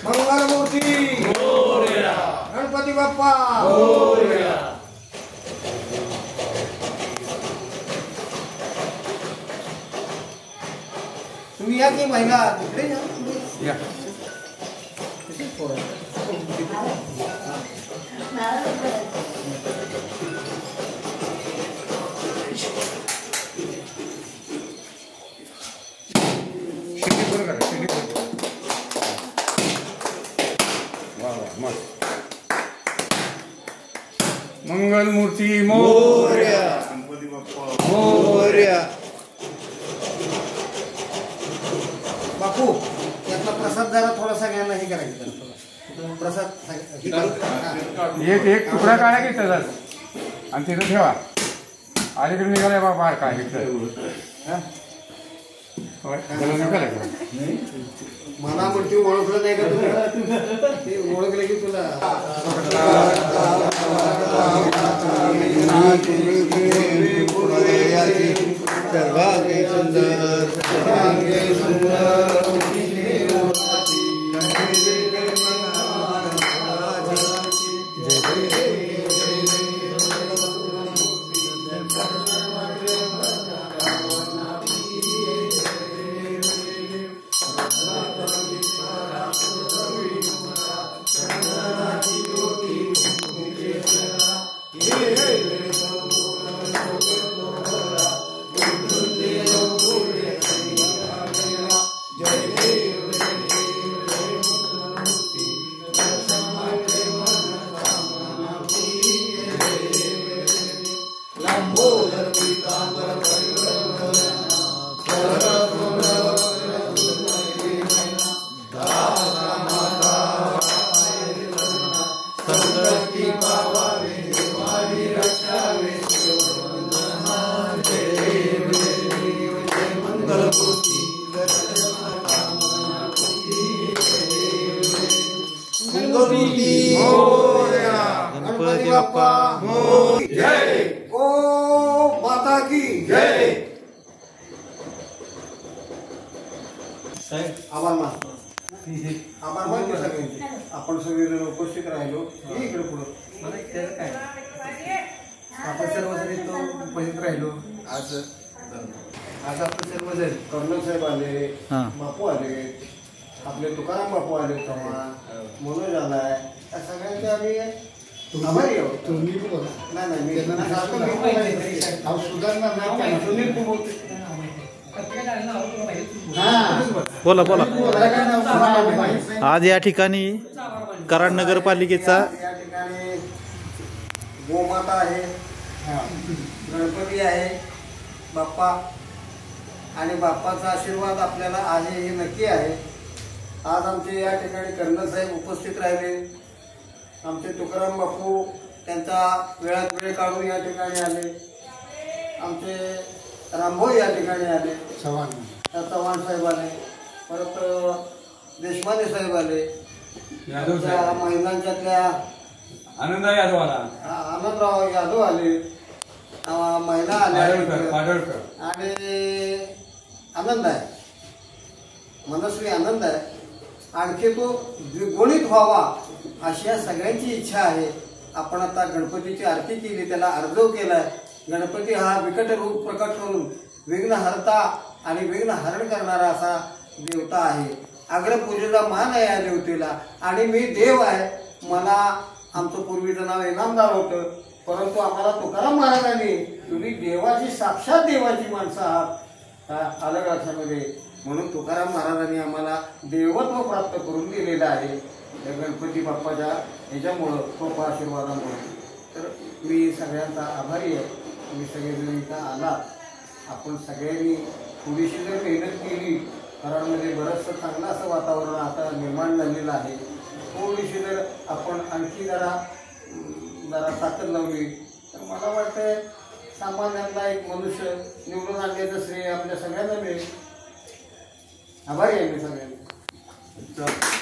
मंगलमूर्ती गणपती बाप्पा तुम्ही या की महिला तिकडे या मंगलमूर्ती मोरया गणपती बाप्पा मोरया बापू यातला प्रसाद जरा थोडा सगळ्यांना हे करायचं प्रसाद एक तुकडा काढा की त्याचा आणि तिथं ठेवा अलीकडे निघालाय बाबा बाहेर काय मला म्हणते ओळखलं नाही का तुला ते ओळखलं की तुला गणपती बाप्पा जय ओ माता की जय आभार मानतो सगळ्यांचे आपण सगळे उपस्थित राहिलो इकडे पुढं आपण सर्वजण उपस्थित राहिलो आज आपण सर्वजण कर्नल साहेब आले बापू आले आपले तुकाराम बापू आले तेव्हा मनोज आलाय त्या सगळ्यांचे आम्ही आभारी आहोत तुम्ही बोला बोला आज या ठिकाणी कराड नगरपालिकेचा या ठिकाणी गोमाता आहे गणपती आहे बाप्पा आणि बाप्पाचा आशीर्वाद आपल्याला आहे हे नक्की आहे। आज आमचे या ठिकाणी कर्नल साहेब उपस्थित राहिले आमचे तुकाराम बापू त्यांचा वेळात वेळ काढून या ठिकाणी आले आमचे रामभाऊ या ठिकाणी आले चव्हाण साहेब आले परत देशपांडे साहेब आले महिलांच्यातल्या आनंदराव यादव आले महिला आल्या आणि आनंद आहे मनस्वी आनंद आहे आणखी तो द्विगुणित व्हावा अशी या सगळ्यांची इच्छा आहे। आपण आता गणपतीची आरती केली त्याला अर्जव केलाय गणपती हा विकट रूप प्रकट करून विघ्नहर्ता आणि विघ्नहरण करणारा असा देवता आहे। अग्रपूजेचा मान आहे या देवतेला आणि मी देव आहे मला आमचं पूर्वीचं नाव इनामदार होतं परंतु आम्हाला तुकाराम महाराजांनी तुम्ही देवाची साक्षात देवाची माणसं आहात आलं लक्षामध्ये म्हणून तुकाराम महाराजांनी आम्हाला देवत्व प्राप्त करून दिलेलं आहे त्या गणपती बाप्पाच्या ह्याच्यामुळं कृपा आशीर्वादामुळे। तर मी सगळ्यांचा आभारी आहे तुम्ही सगळेजण इथं आला आपण सगळ्यांनी थोडीशी जर मेहनत केली कराडमध्ये बरंचसं चांगलं असं वातावरण आता निर्माण झालेलं आहे थोडीशी जर आपण आणखी जरा ताकद लावली तर मला वाटतं सामान्यातला एक मनुष्य निवडून आणण्याचं श्रेय आपल्या सगळ्यांना मिळेल। आभारी आहे मी सगळ्यांना.